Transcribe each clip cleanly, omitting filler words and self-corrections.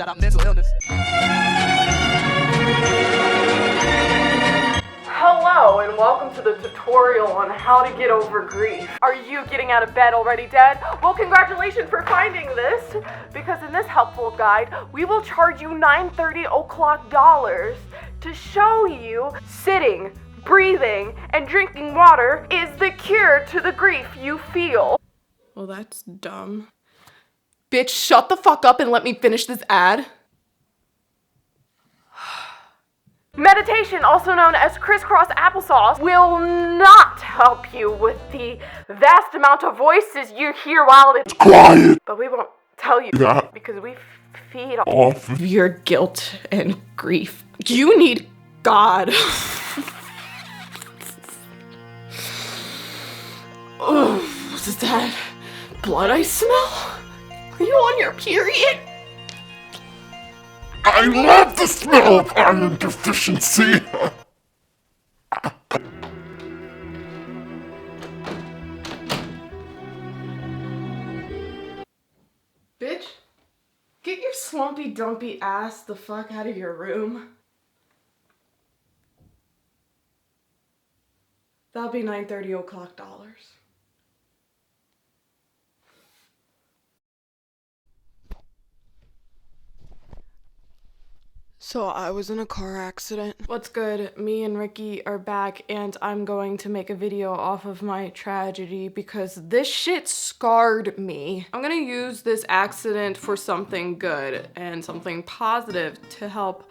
shout out mental illness. Hello and welcome to the tutorial on how to get over grief. Are you getting out of bed already, Dad? Well, congratulations for finding this, because in this helpful guide, we will charge you $930 to show you sitting, breathing, and drinking water is the cure to the grief you feel. Well, that's dumb. Bitch, shut the fuck up and let me finish this ad. Meditation, also known as crisscross applesauce, will not help you with the vast amount of voices you hear while it's quiet. But we won't tell you that because we feed off of your guilt and grief. You need God. Oh, what is that? Blood I smell? Are you on your period? I love the smell of iron deficiency. Bitch, get your slumpy dumpy ass the fuck out of your room. That'll be $930. So I was in a car accident. What's good? Me and Ricky are back and I'm going to make a video off of my tragedy because this shit scarred me. I'm gonna use this accident for something good and something positive to help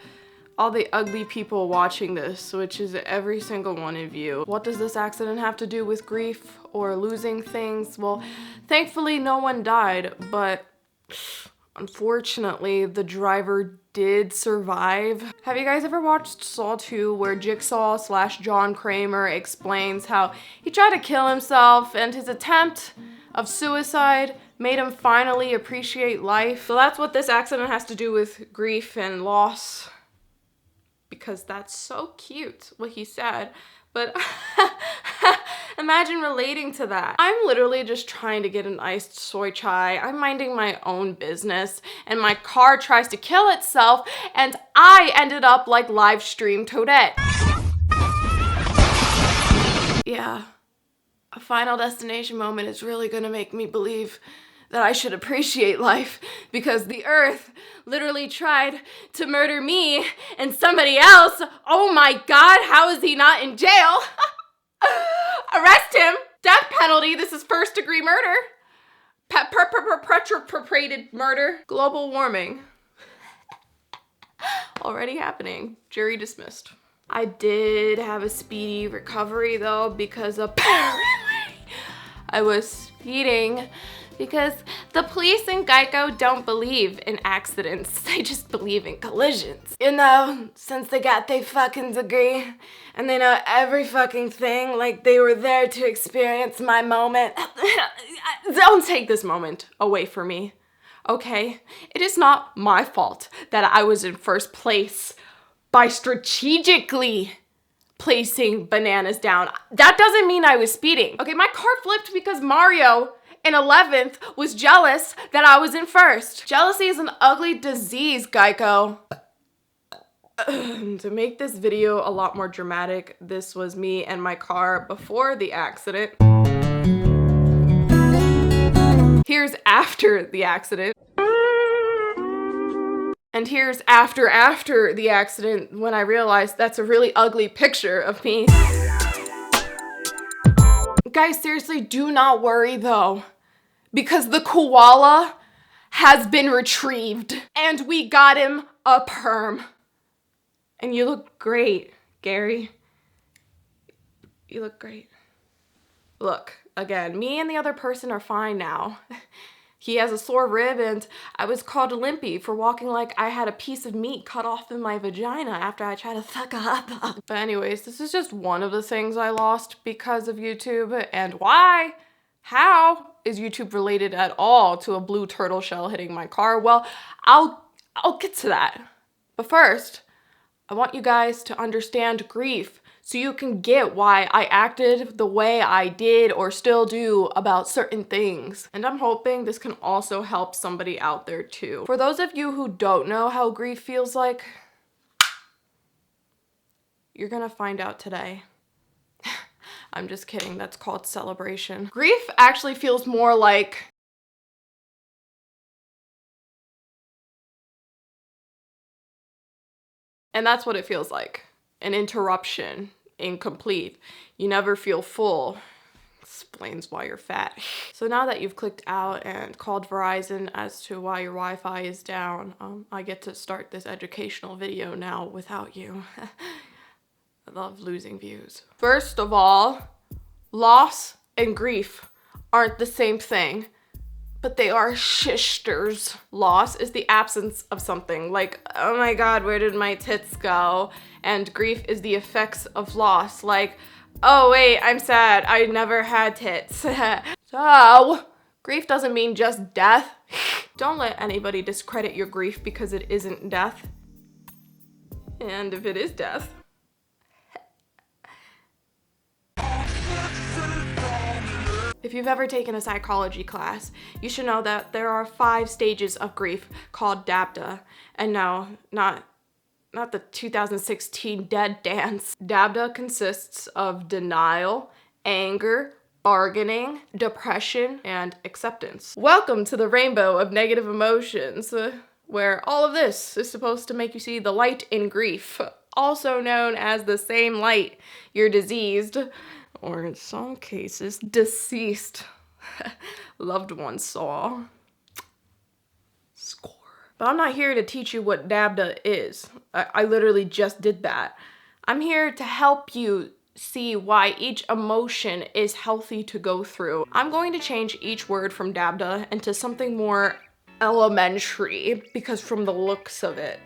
all the ugly people watching this, which is every single one of you. What does this accident have to do with grief or losing things? Well, thankfully no one died, but unfortunately, the driver did survive. Have you guys ever watched Saw 2 where Jigsaw / John Kramer explains how he tried to kill himself and his attempt of suicide made him finally appreciate life? So that's what this accident has to do with grief and loss. Because that's so cute what he said. But imagine relating to that. I'm literally just trying to get an iced soy chai. I'm minding my own business and my car tries to kill itself and I ended up like live stream Toadette. Yeah, a Final Destination moment is really gonna make me believe that I should appreciate life because the earth literally tried to murder me and somebody else. Oh my God, how is he not in jail? Arrest him. Death penalty. This is first-degree murder. Perpetrated murder. Global warming. Already happening. Jury dismissed. I did have a speedy recovery though because apparently I was speeding. Because the police in Geico don't believe in accidents, they just believe in collisions. You know, since they got their fucking degree and they know every fucking thing like they were there to experience my moment. Don't take this moment away from me, okay? It is not my fault that I was in first place by strategically placing bananas down. That doesn't mean I was speeding. Okay, my car flipped because Mario in 11th was jealous that I was in first. Jealousy is an ugly disease, Geico. To make this video a lot more dramatic, this was me and my car before the accident. Here's after the accident. And here's after the accident when I realized that's a really ugly picture of me. Guys, seriously, do not worry though, because the koala has been retrieved and we got him a perm. And you look great, Gary. You look great. Look, again, me and the other person are fine now. He has a sore rib and I was called limpy for walking like I had a piece of meat cut off in my vagina after I tried to fuck up. But anyways, this is just one of the things I lost because of YouTube. And why? How is YouTube related at all to a blue turtle shell hitting my car? Well, I'll get to that. But first, I want you guys to understand grief so you can get why I acted the way I did or still do about certain things. And I'm hoping this can also help somebody out there too. For those of you who don't know how grief feels like, you're gonna find out today. I'm just kidding, that's called celebration. Grief actually feels more like and that's what it feels like. An interruption, incomplete. You never feel full. Explains why you're fat. So now that you've clicked out and called Verizon as to why your Wi-Fi is down, I get to start this educational video now without you. I love losing views. First of all, loss and grief aren't the same thing, but they are shisters. Loss is the absence of something, like, oh my god, where did my tits go? And grief is the effects of loss, like, oh wait, I'm sad, I never had tits. So, grief doesn't mean just death. Don't let anybody discredit your grief because it isn't death. And if it is death, if you've ever taken a psychology class, you should know that there are 5 stages of grief called DABDA. And no, not the 2016 dead dance. DABDA consists of denial, anger, bargaining, depression, and acceptance. Welcome to the rainbow of negative emotions, where all of this is supposed to make you see the light in grief, also known as the same light you're diseased, or in some cases, deceased loved ones saw. Score. But I'm not here to teach you what DABDA is. I literally just did that. I'm here to help you see why each emotion is healthy to go through. I'm going to change each word from DABDA into something more elementary, because from the looks of it,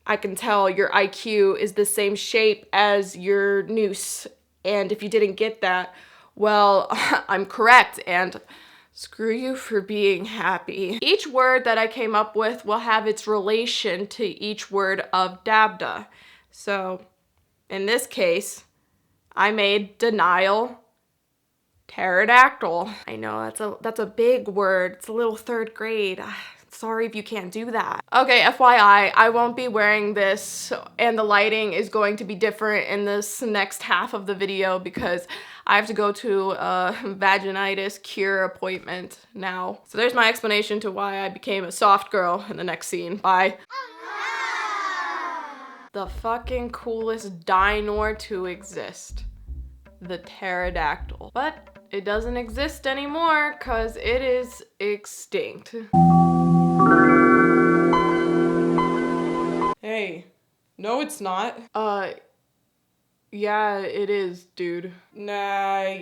I can tell your IQ is the same shape as your noose. And if you didn't get that, well, I'm correct, and screw you for being happy. Each word that I came up with will have its relation to each word of DABDA. So, in this case, I made denial pterodactyl. I know, that's a big word. It's a little 3rd grade. Sorry if you can't do that. Okay, FYI, I won't be wearing this, and the lighting is going to be different in this next half of the video because I have to go to a vaginitis cure appointment now. So there's my explanation to why I became a soft girl in the next scene. Bye. The fucking coolest dinosaur to exist. The pterodactyl. But it doesn't exist anymore because it is extinct. Hey, no it's not. Yeah, it is, dude. Nah,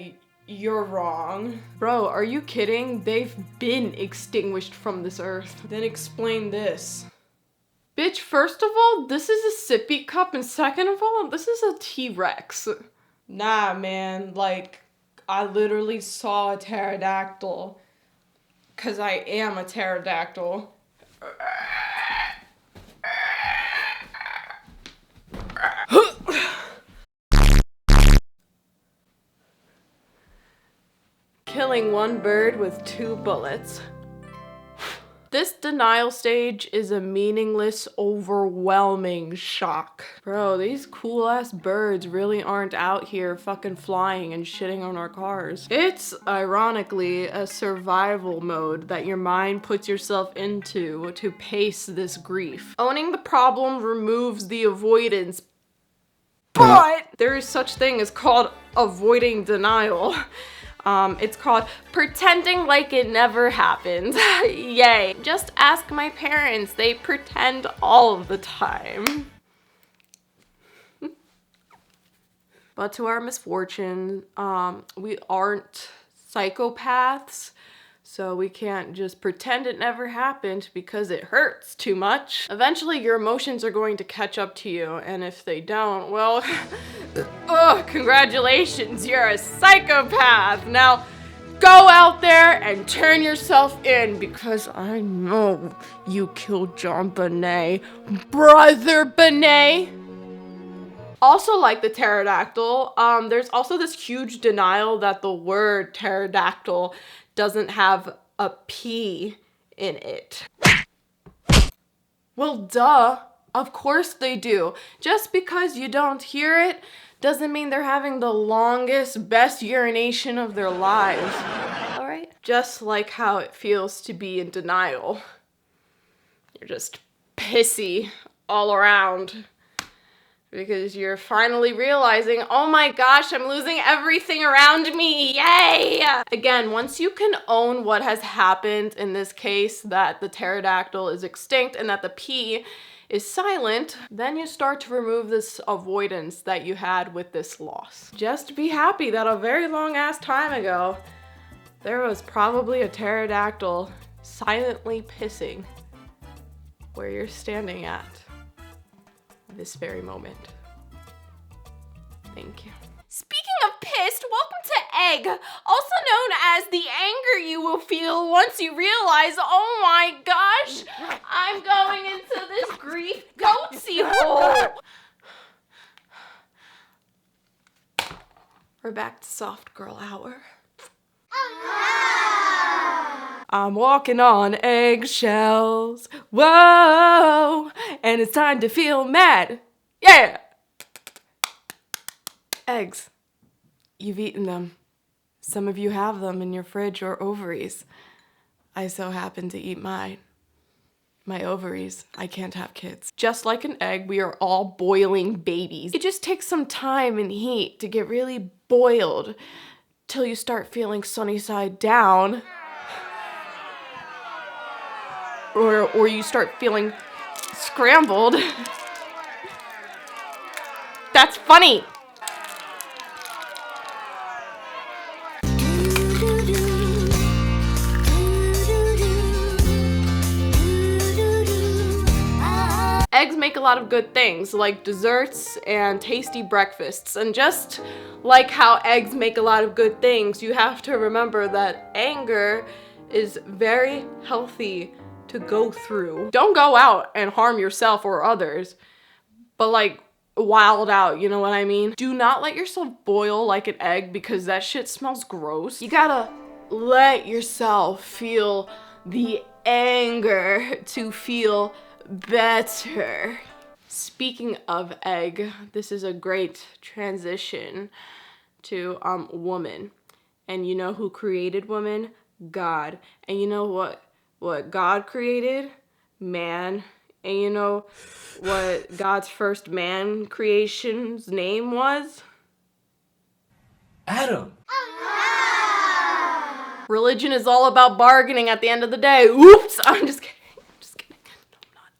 you're wrong. Bro, are you kidding? They've been extinguished from this earth. Then explain this. Bitch, first of all, this is a sippy cup, and second of all, this is a T-Rex. Nah, man, like, I literally saw a pterodactyl. 'Cause I am a pterodactyl. Killing one bird with 2 bullets. This denial stage is a meaningless, overwhelming shock. Bro, these cool ass birds really aren't out here fucking flying and shitting on our cars. It's ironically a survival mode that your mind puts yourself into to pace this grief. Owning the problem removes the avoidance, but there is such thing as called avoiding denial. It's called pretending like it never happened. Yay. Just ask my parents. They pretend all of the time. But to our misfortune, we aren't psychopaths, so we can't just pretend it never happened because it hurts too much. Eventually your emotions are going to catch up to you, and if they don't, well, oh, congratulations, you're a psychopath. Now, go out there and turn yourself in, because I know you killed John Bonet. Brother Bonet. Also, like the pterodactyl, there's also this huge denial that the word pterodactyl doesn't have a P in it. Well, duh. Of course they do. Just because you don't hear it doesn't mean they're having the longest, best urination of their lives. All right? Just like how it feels to be in denial. You're just pissy all around because you're finally realizing, oh my gosh, I'm losing everything around me. Yay! Again, once you can own what has happened in this case, that the pterodactyl is extinct and that the P is silent, then you start to remove this avoidance that you had with this loss. Just be happy that a very long ass time ago, there was probably a pterodactyl silently pissing where you're standing at this very moment. Thank you. Speaking of pissed, welcome to Egg, also known as the anger you will feel once you realize, oh my gosh, I'm going into this grief goatsy hole. We're back to soft girl hour. I'm walking on eggshells, whoa, and it's time to feel mad, yeah! Eggs, you've eaten them. Some of you have them in your fridge or ovaries. I so happen to eat mine. My ovaries, I can't have kids. Just like an egg, we are all boiling babies. It just takes some time and heat to get really boiled till you start feeling sunny side down. Or you start feeling scrambled. That's funny. Eggs make a lot of good things, like desserts and tasty breakfasts. And just like how eggs make a lot of good things, you have to remember that anger is very healthy to go through. Don't go out and harm yourself or others, but like wild out, you know what I mean? Do not let yourself boil like an egg because that shit smells gross. You gotta let yourself feel the anger to feel better. Speaking of egg, this is a great transition to woman. And you know who created woman? God. And you know what God created? Man. And you know what God's first man creation's name was? Adam. Religion is all about bargaining at the end of the day. Oops, I'm just kidding.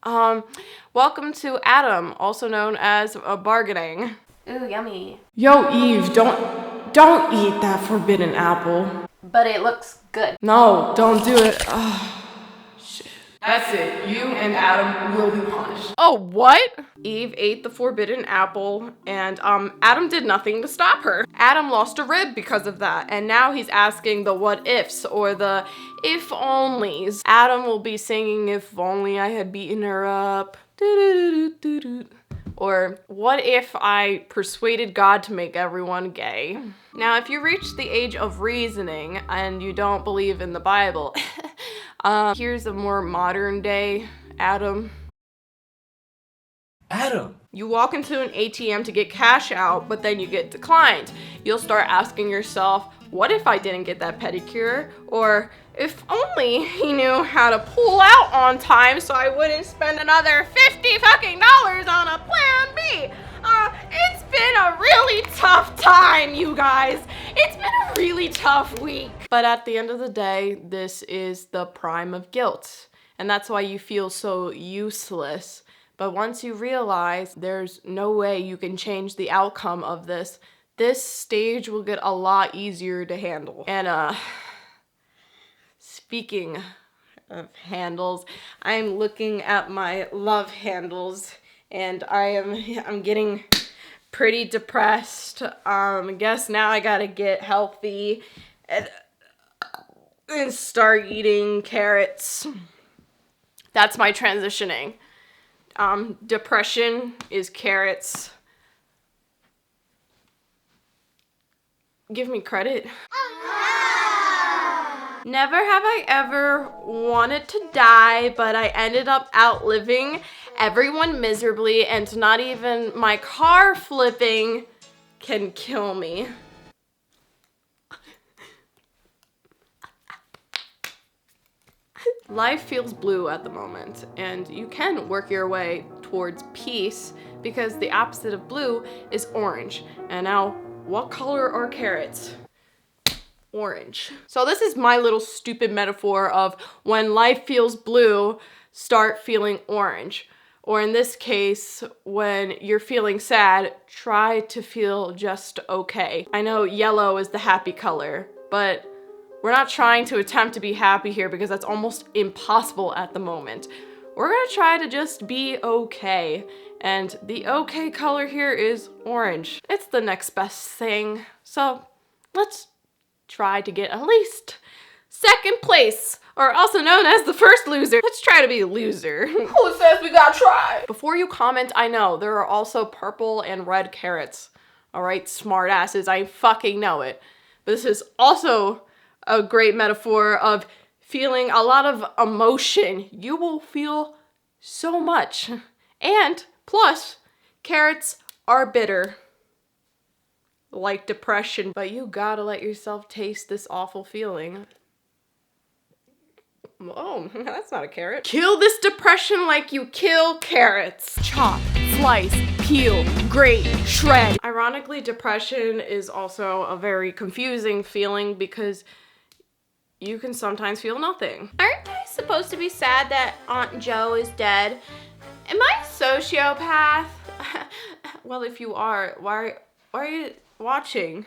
No, I'm not. Welcome to Adam, also known as bargaining. Ooh, yummy. Yo, Eve, don't eat that forbidden apple. But it looks good. No, don't do it. Oh, shit. That's it. You and Adam will be punished. Oh, what? Eve ate the forbidden apple, and Adam did nothing to stop her. Adam lost a rib because of that, and now he's asking the what ifs or the if onlys. Adam will be singing if only I had beaten her up. Do-do-do-do-do-do. Or, what if I persuaded God to make everyone gay? Now, if you reach the age of reasoning and you don't believe in the Bible, here's a more modern day Adam. Adam. You walk into an ATM to get cash out, but then you get declined. You'll start asking yourself, what if I didn't get that pedicure? Or, if only he knew how to pull out on time so I wouldn't spend another $50 fucking on a plan B. It's been a really tough time, you guys. It's been a really tough week. But at the end of the day, this is the prime of guilt. And that's why you feel so useless. But once you realize there's no way you can change the outcome of this stage will get a lot easier to handle. And speaking of handles, I'm looking at my love handles and I'm getting pretty depressed. I guess now I gotta get healthy and start eating carrots. That's my transitioning. Depression is carrots. give me credit. Never have I ever wanted to die, but I ended up outliving everyone miserably, and not even my car flipping can kill me. Life feels blue at the moment, and you can work your way towards peace because the opposite of blue is orange. And now, what color are carrots? Orange. So this is my little stupid metaphor of when life feels blue, start feeling orange. Or in this case, when you're feeling sad, try to feel just okay. I know yellow is the happy color, but we're not trying to attempt to be happy here because that's almost impossible at the moment. We're gonna try to just be okay. And the okay color here is orange. It's the next best thing. So let's try to get at least second place, or also known as the first loser. Let's try to be a loser. Who says we gotta try? Before you comment, I know there are also purple and red carrots. All right, smart asses, I fucking know it. But this is also a great metaphor of feeling a lot of emotion. You will feel so much. And plus, carrots are bitter. Like depression, but you gotta let yourself taste this awful feeling. Oh, that's not a carrot. Kill this depression like you kill carrots. Chop, slice, peel, grate, shred. Ironically, depression is also a very confusing feeling because you can sometimes feel nothing. Aren't I supposed to be sad that Aunt Jo is dead? Am I a sociopath? Well, if you are, why are you watching?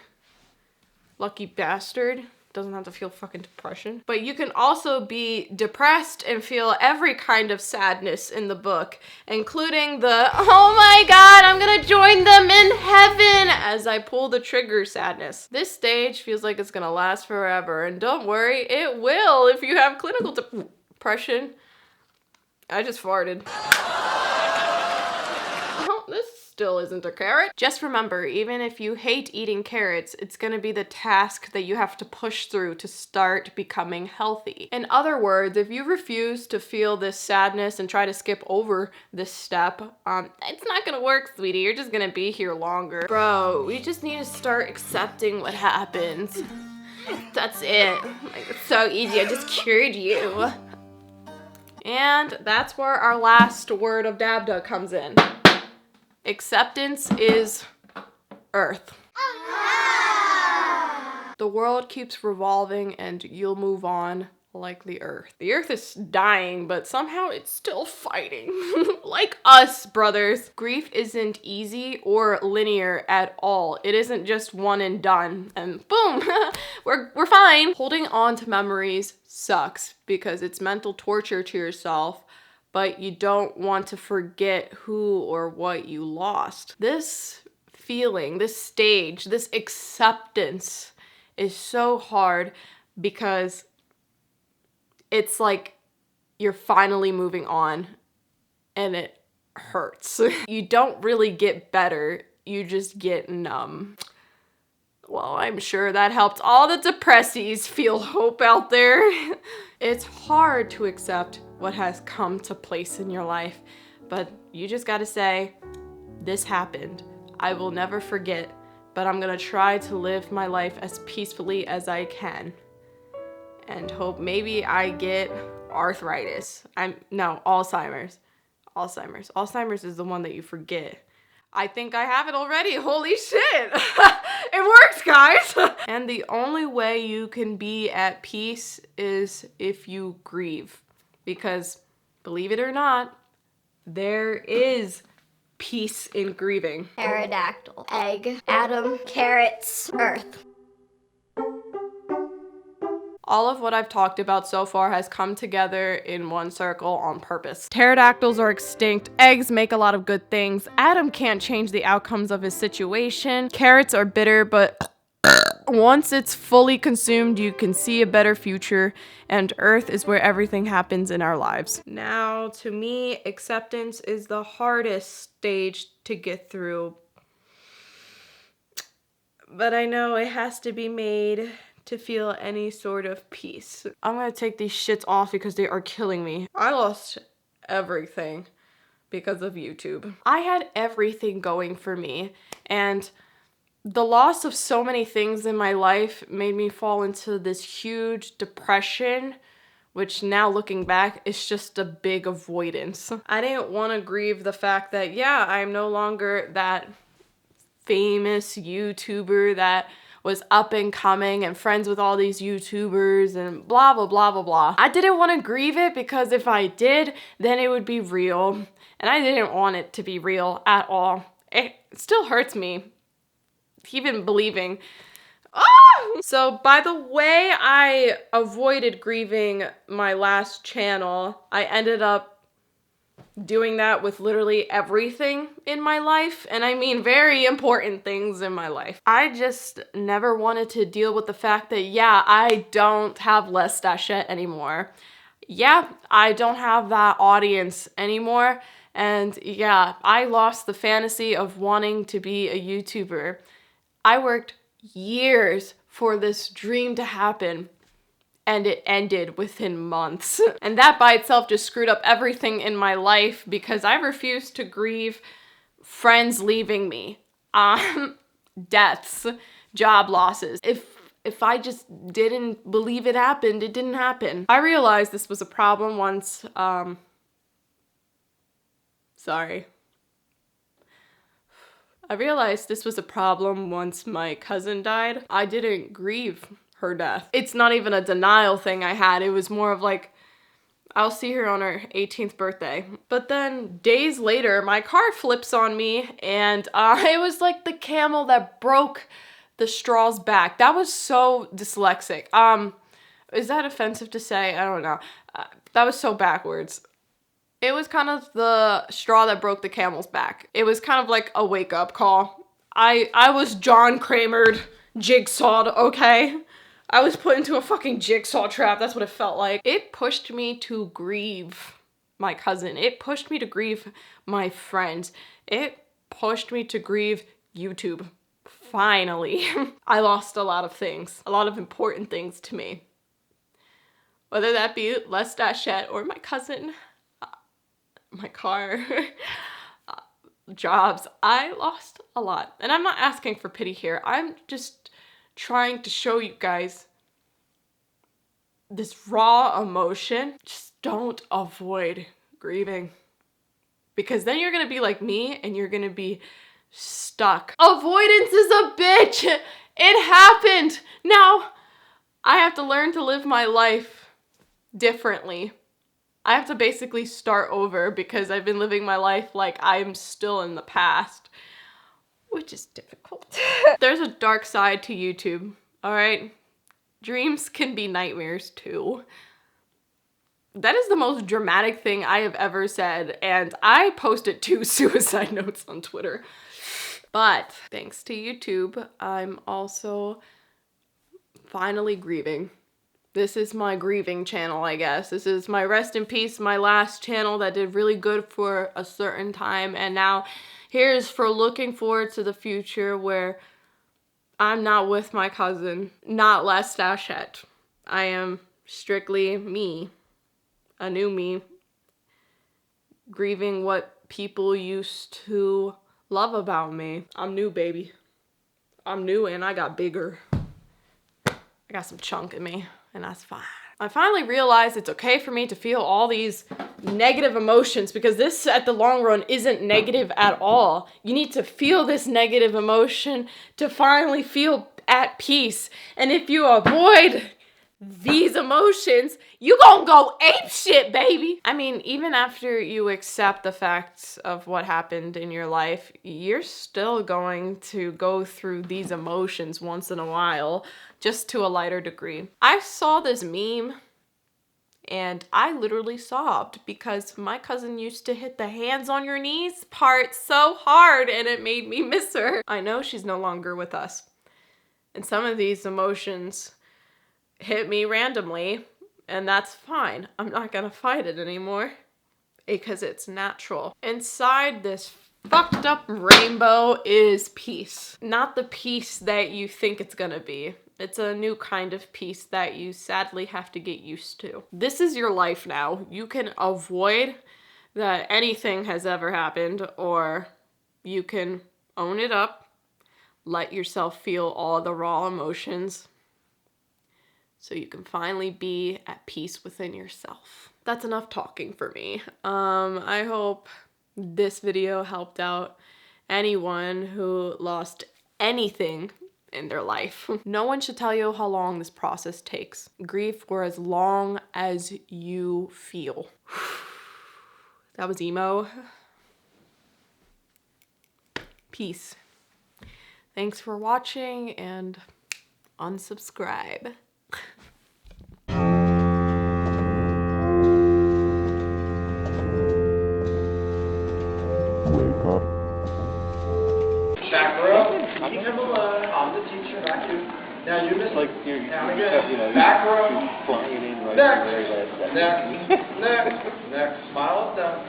Lucky bastard. Doesn't have to feel fucking depression. But you can also be depressed and feel every kind of sadness in the book, including the, oh my god, I'm gonna join them in heaven as I pull the trigger sadness. This stage feels like it's gonna last forever, and don't worry, it will if you have clinical depression. I just farted. Oh, this still isn't a carrot. Just remember, even if you hate eating carrots, it's gonna be the task that you have to push through to start becoming healthy. In other words, if you refuse to feel this sadness and try to skip over this step, it's not gonna work, sweetie. You're just gonna be here longer. Bro, we just need to start accepting what happens. That's it. Like, it's so easy, I just cured you. And that's where our last word of Dabda comes in. Acceptance is Earth. The world keeps revolving and you'll move on like the Earth. The Earth is dying, but somehow it's still fighting. Like us, brothers. Grief isn't easy or linear at all. It isn't just one and done and boom, we're fine. Holding on to memories sucks because it's mental torture to yourself, but you don't want to forget who or what you lost. This feeling, this stage, this acceptance is so hard because it's like you're finally moving on and it hurts. You don't really get better, you just get numb. Well, I'm sure that helped all the depressies feel hope out there. It's hard to accept what has come to place in your life, but you just gotta say, this happened. I will never forget, but I'm gonna try to live my life as peacefully as I can and hope maybe I get arthritis. Alzheimer's. Alzheimer's is the one that you forget. I think I have it already. Holy shit. It works, guys. And the only way you can be at peace is if you grieve. Because, believe it or not, there is peace in grieving. Pterodactyl, egg, atom, carrots, Earth. All of what I've talked about so far has come together in one circle on purpose. Pterodactyls are extinct, eggs make a lot of good things, Adam can't change the outcomes of his situation, carrots are bitter, but once it's fully consumed, you can see a better future, and Earth is where everything happens in our lives. Now, to me, acceptance is the hardest stage to get through, but I know it has to be made to feel any sort of peace. I'm gonna take these shits off because they are killing me. I lost everything because of YouTube. I had everything going for me, and the loss of so many things in my life made me fall into this huge depression, which now looking back is just a big avoidance. I didn't want to grieve the fact that, yeah, I'm no longer that famous YouTuber that was up and coming and friends with all these YouTubers and blah, blah, blah, blah, blah. I didn't want to grieve it because if I did, then it would be real. And I didn't want it to be real at all. It still hurts me, even believing. So by the way I avoided grieving my last channel, I ended up doing that with literally everything in my life, and I mean very important things in my life. I just never wanted to deal with the fact that, yeah, I don't have Les Stachette anymore. Yeah, I don't have that audience anymore, and yeah, I lost the fantasy of wanting to be a YouTuber. I worked years for this dream to happen, and it ended within months. And that by itself just screwed up everything in my life because I refused to grieve friends leaving me, deaths, job losses. If I just didn't believe it happened, it didn't happen. I realized this was a problem once, sorry. I realized this was a problem once my cousin died. I didn't grieve her death. It's not even a denial thing I had. It was more of like, I'll see her on her 18th birthday. But then days later, my car flips on me, and it was like the camel that broke the straw's back. That was so dyslexic. Is that offensive to say? I don't know. That was so backwards. It was kind of the straw that broke the camel's back. It was kind of like a wake-up call. I was John Kramered, jigsawed, okay? I was put into a fucking jigsaw trap. That's what it felt like. It pushed me to grieve my cousin. It pushed me to grieve my friends. It pushed me to grieve YouTube. Finally. I lost a lot of things. A lot of important things to me. Whether that be Les Stachette or my cousin, my car, jobs. I lost a lot. And I'm not asking for pity here. I'm just trying to show you guys this raw emotion. Just don't avoid grieving, because then you're gonna be like me and you're gonna be stuck. Avoidance is a bitch. It happened. Now I have to learn to live my life differently. I have to basically start over because I've been living my life like I'm still in the past, which is difficult. There's a dark side to YouTube, all right? Dreams can be nightmares too. That is the most dramatic thing I have ever said, and I posted 2 suicide notes on Twitter. But thanks to YouTube, I'm also finally grieving. This is my grieving channel, I guess. This is my rest in peace, my last channel that did really good for a certain time. And now here's for looking forward to the future where I'm not with my cousin, not Les Stachette. I am strictly me, a new me, grieving what people used to love about me. I'm new, baby. I'm new and I got bigger. I got some chunk in me. And that's fine. I finally realized it's okay for me to feel all these negative emotions, because this at the long run isn't negative at all. You need to feel this negative emotion to finally feel at peace. And if you avoid these emotions, you gonna go ape shit, baby. I mean, even after you accept the facts of what happened in your life, you're still going to go through these emotions once in a while, just to a lighter degree. I saw this meme and I literally sobbed because my cousin used to hit the hands on your knees part so hard and it made me miss her. I know she's no longer with us. And some of these emotions hit me randomly, and that's fine. I'm not gonna fight it anymore because it's natural. Inside this Fucked up rainbow is peace. Not the peace that you think it's gonna be. It's a new kind of peace that you sadly have to get used to. This is your life now. You can avoid that anything has ever happened, or you can own it up, let yourself feel all the raw emotions, so you can finally be at peace within yourself. That's enough talking for me. I hope this video helped out anyone who lost anything in their life. No one should tell you how long this process takes. Grieve for as long as you feel. That was emo. Peace. Thanks for watching, and unsubscribe. Back row, keep him alone. I'm the teacher, not you. Now you miss. Like you're back row. flying in right Next. very last second. Next. Smile up, down.